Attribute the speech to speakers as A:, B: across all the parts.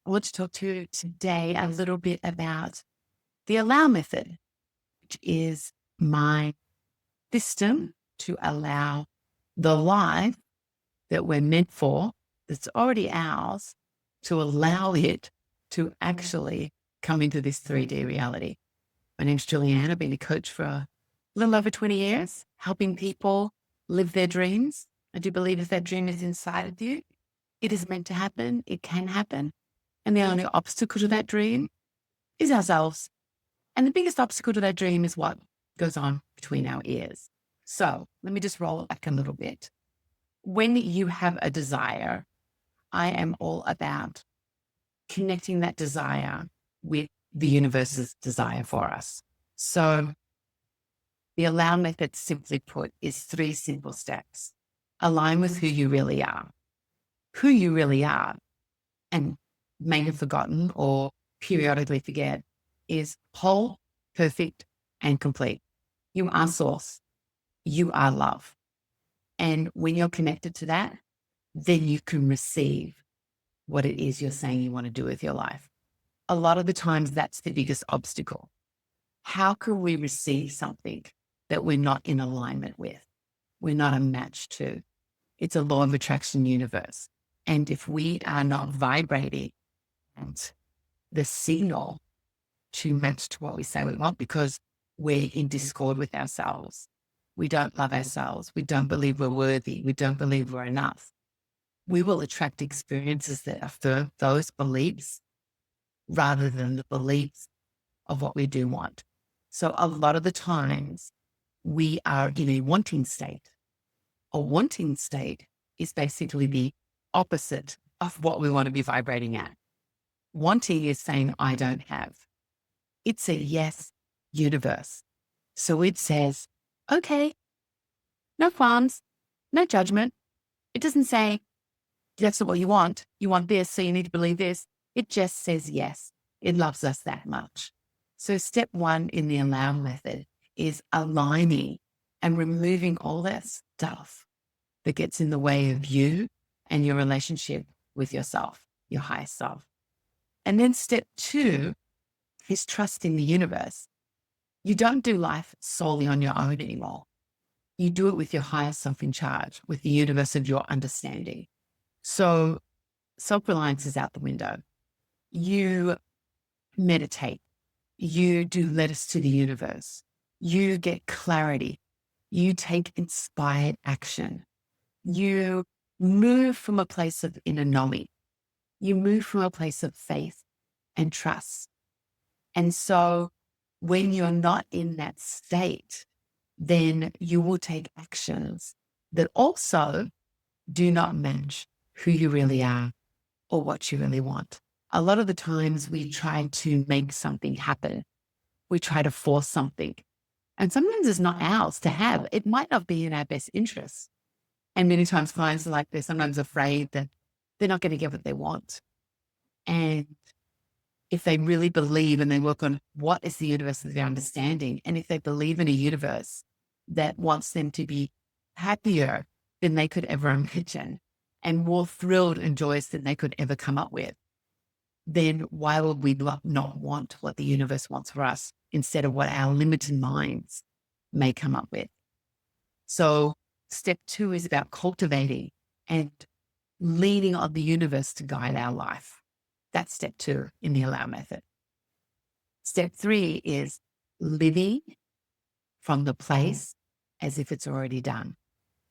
A: I want to talk to you today a little bit about the allow method, which is my system to allow the life that we're meant for, that's already ours, to allow it to actually come into this 3D reality. My name's Julianne. I've been a coach for a little over 20 years, helping people live their dreams. I do believe if that dream is inside of you, it is meant to happen. It can happen. And the only obstacle to that dream is ourselves. And the biggest obstacle to that dream is what goes on between our ears. So let me just roll it back a little bit. When you have a desire, I am all about connecting that desire with the universe's desire for us. So the allow method, simply put, is 3 simple steps. Align with who you really are. Who you really are, and may have forgotten or periodically forget, is whole, perfect, and complete. You are source. You are love. And when you're connected to that, then you can receive what it is you're saying you want to do with your life. A lot of the times that's the biggest obstacle. How can we receive something that we're not in alignment with? We're not a match to. It's a law of attraction universe. And if we are not vibrating and the signal to match to what we say we want, because we're in discord with ourselves, we don't love ourselves, we don't believe we're worthy, we don't believe we're enough, we will attract experiences that affirm those beliefs rather than the beliefs of what we do want. So a lot of the times we are in a wanting state. A wanting state is basically the opposite of what we want to be vibrating at. Wanting is saying, I don't have. It's a yes universe. So it says, okay, no qualms, no judgment. It doesn't say, that's not what you want. You want this, so you need to believe this. It just says yes. It loves us that much. So step 1 in the allow method is aligning and removing all that stuff that gets in the way of you and your relationship with yourself, your higher self. And then step 2 is trusting the universe. You don't do life solely on your own anymore. You do it with your higher self in charge, with the universe of your understanding. So self-reliance is out the window. You meditate. You do letters to the universe. You get clarity. You take inspired action. You move from a place of inner knowing. You move from a place of faith and trust. And so when you're not in that state, then you will take actions that also do not match who you really are or what you really want. A lot of the times we try to make something happen. We try to force something. And sometimes it's not ours to have. It might not be in our best interest. And many times clients are like, they're sometimes afraid that they're not going to get what they want. And if they really believe and they work on what is the universe of their understanding, and if they believe in a universe that wants them to be happier than they could ever imagine and more thrilled and joyous than they could ever come up with, then why would we not want what the universe wants for us instead of what our limited minds may come up with? So step 2 is about cultivating and leaning on the universe to guide our life. That's step 2 in the allow method. Step 3 is living from the place as if it's already done.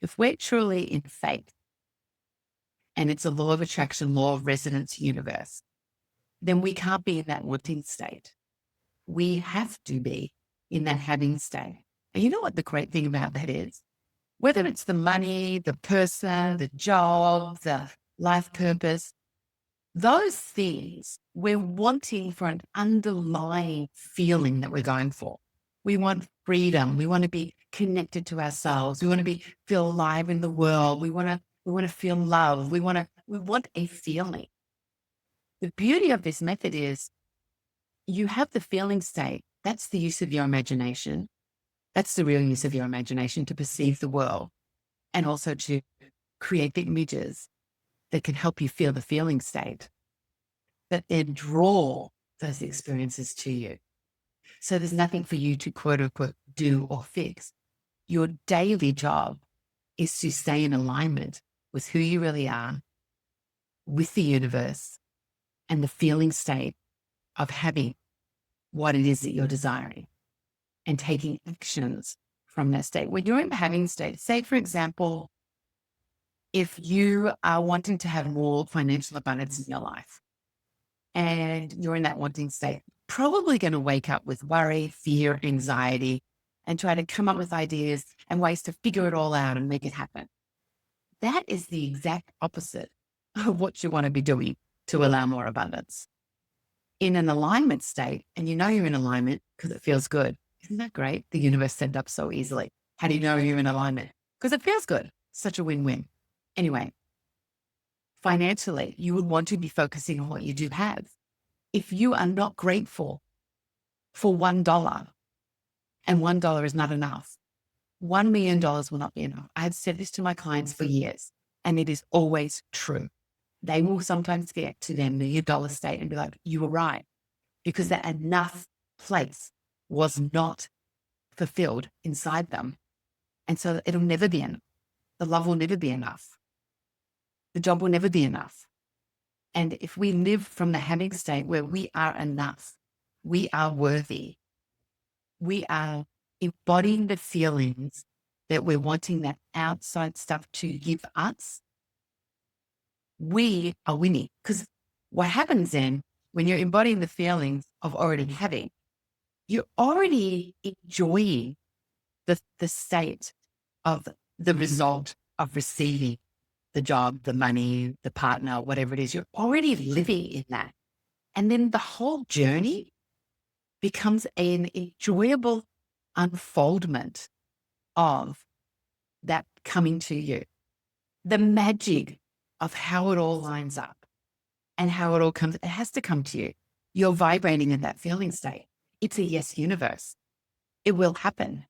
A: If we're truly in faith, and it's a law of attraction, law of resonance universe, then we can't be in that wanting state. We have to be in that having state. And you know what the great thing about that is? Whether it's the money, the person, the job, the life purpose, those things we're wanting for an underlying feeling that we're going for. We want freedom. We want to be connected to ourselves. We want to feel alive in the world. We want to feel love. We want a feeling. The beauty of this method is you have the feeling state. That's the use of your imagination. That's the real use of your imagination to perceive the world and also to create the images that can help you feel the feeling state. that then draw those experiences to you. So there's nothing for you to quote unquote do or fix. Your daily job is to stay in alignment with who you really are, with the universe, and the feeling state of having what it is that you're desiring and taking actions from that state. When you're in the having state, say, for example, if you are wanting to have more financial abundance in your life and you're in that wanting state, probably going to wake up with worry, fear, anxiety, and try to come up with ideas and ways to figure it all out and make it happen. That is the exact opposite of what you want to be doing to allow more abundance. In an alignment state, and you know you're in alignment because it feels good. Isn't that great? The universe set up so easily. How do you know you're in alignment? Because it feels good. Such a win-win. Anyway, financially, you would want to be focusing on what you do have. If you are not grateful for $1, and $1 is not enough, $1 million will not be enough. I have said this to my clients for years, and it is always true. They will sometimes get to their $1 million state and be like, you were right, because that enough place was not fulfilled inside them. And so it'll never be enough. The love will never be enough. The job will never be enough. And if we live from the having state where we are enough, we are worthy, we are embodying the feelings that we're wanting that outside stuff to give us, we are winning. Because what happens then when you're embodying the feelings of already having, you're already enjoying the state of the result of receiving the job, the money, the partner, whatever it is. You're already living in that. And then the whole journey becomes an enjoyable unfoldment of that coming to you. The magic of how it all lines up and how it all comes, it has to come to you. You're vibrating in that feeling state. It's a yes universe. It will happen.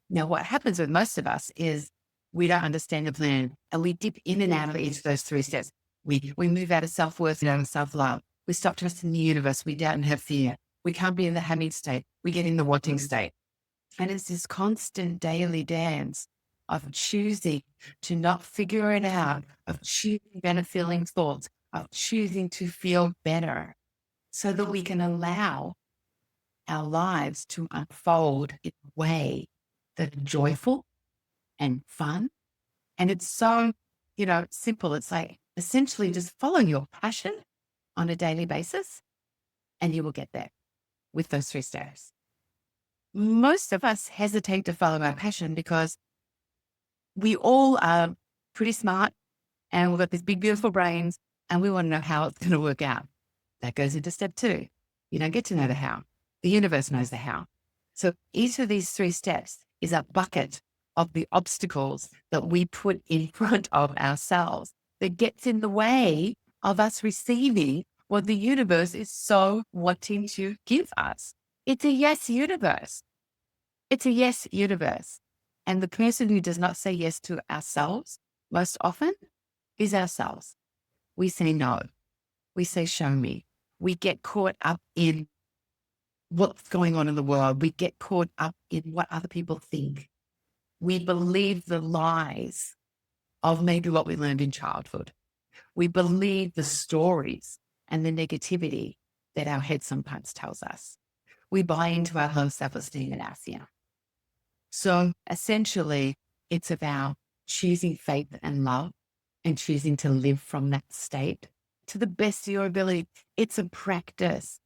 A: Now, what happens with most of us is we don't understand the plan and we dip in and out of each of those three steps. We move out of self-worth and out of self-love. We stop trusting the universe. We doubt and have fear. We can't be in the having state. We get in the wanting state. And it's this constant daily dance of choosing to not figure it out, of choosing better feeling thoughts, of choosing to feel better so that we can allow our lives to unfold in a way that are joyful and fun. And it's so, simple. It's like essentially just follow your passion on a daily basis and you will get there with those three steps. Most of us hesitate to follow our passion because we all are pretty smart and we've got these big, beautiful brains and we want to know how it's going to work out. That goes into step 2. You don't get to know the how. The universe knows the how. So each of these 3 steps is a bucket of the obstacles that we put in front of ourselves that gets in the way of us receiving what the universe is so wanting to give us. It's a yes universe. It's a yes universe. And the person who does not say yes to ourselves most often is ourselves. We say no. We say, show me. We get caught up in what's going on in the world. We get caught up in what other people think. We believe the lies of maybe what we learned in childhood. We believe the stories and the negativity that our head sometimes tells us. We buy into our low self-esteem and our fear. So essentially, it's about choosing faith and love and choosing to live from that state to the best of your ability. It's a practice.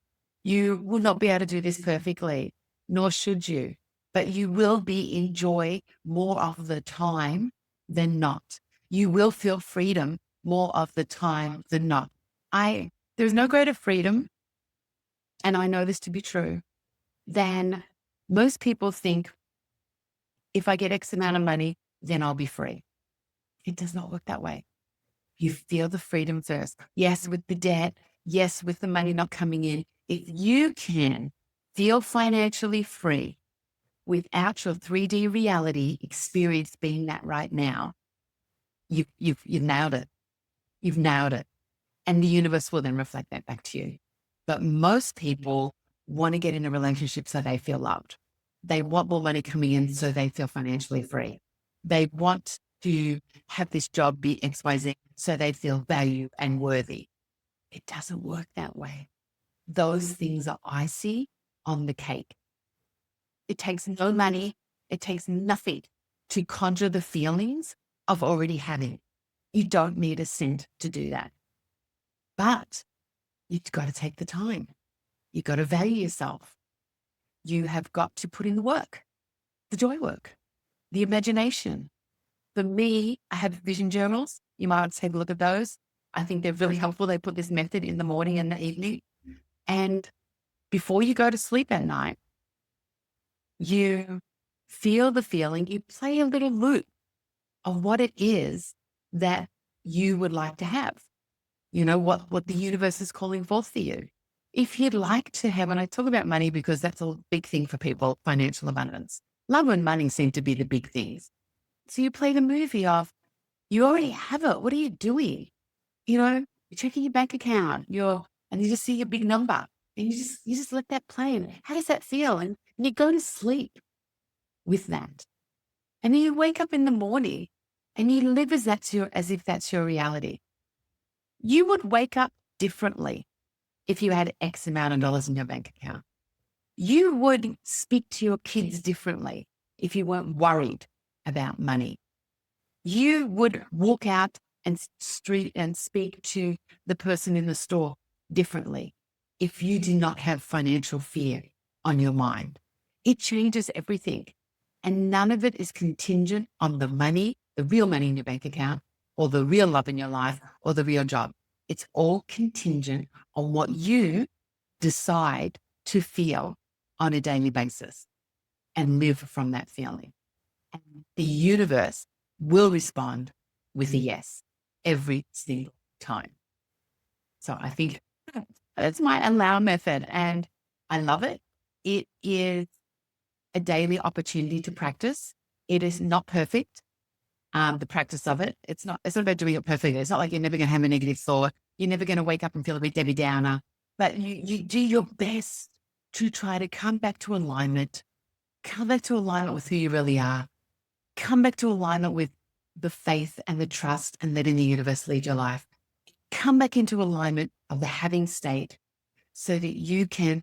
A: You will not be able to do this perfectly, nor should you, but you will be in joy more of the time than not. You will feel freedom more of the time than not. There's no greater freedom, and I know this to be true, than most people think, if I get X amount of money, then I'll be free. It does not work that way. You feel the freedom first. Yes, with the debt. Yes, with the money not coming in. If you can feel financially free without your 3D reality experience being that right now, you've nailed it. You've nailed it. and the universe will then reflect that back to you. But most people want to get in a relationship so they feel loved. They want more money coming in so they feel financially free. They want to have this job be XYZ so they feel valued and worthy. It doesn't work that way. Those things are icy on the cake. It takes no money. It takes nothing to conjure the feelings of already having. You don't need a cent to do that. But you've got to take the time. You've got to value yourself. You have got to put in the work, the joy work, the imagination. For me, I have vision journals. You might want to take a look at those. I think they're really helpful. They put this method in the morning and the evening. And before you go to sleep at night, you feel the feeling, you play a little loop of what it is that you would like to have. You know, what the universe is calling forth for you. If you'd like to have, and I talk about money because that's a big thing for people, financial abundance. Love and money seem to be the big things. So you play the movie of, you already have it. What are you doing? You know, you're checking your bank account, and you just see a big number and you just let that play. And how does that feel? And you go to sleep with that. And then you wake up in the morning and you live as if that's your reality. You would wake up differently if you had X amount of dollars in your bank account. You would speak to your kids differently if you weren't worried about money. You would walk out and speak to the person in the store differently if you do not have financial fear on your mind. It changes everything. And none of it is contingent on the money, the real money in your bank account, or the real love in your life, or the real job. It's all contingent on what you decide to feel on a daily basis and live from that feeling. And the universe will respond with a yes every single time. So I think that's my allow method and I love it. It is a daily opportunity to practice. It is not perfect. The practice of it. It's not about doing it perfectly. It's not like you're never going to have a negative thought. You're never going to wake up and feel a bit Debbie Downer, but you do your best to try to come back to alignment with who you really are. Come back to alignment with the faith and the trust and letting the universe lead your life. Come back into alignment of the having state so that you can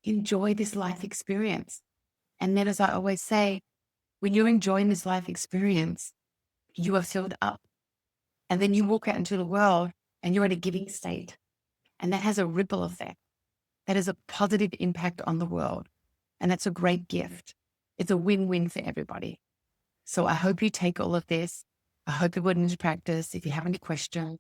A: enjoy this life experience. And then, as I always say, when you're enjoying this life experience, you are filled up. And then you walk out into the world and you're in a giving state. And that has a ripple effect. That has a positive impact on the world. And that's a great gift. It's a win-win for everybody. So I hope you take all of this. I hope you put it into practice. If you have any questions,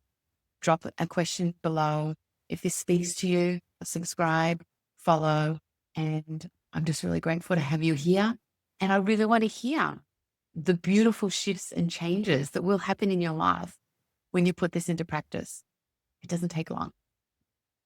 A: drop a question below. If this speaks to you, subscribe, follow. And I'm just really grateful to have you here. And I really want to hear the beautiful shifts and changes that will happen in your life when you put this into practice. It doesn't take long.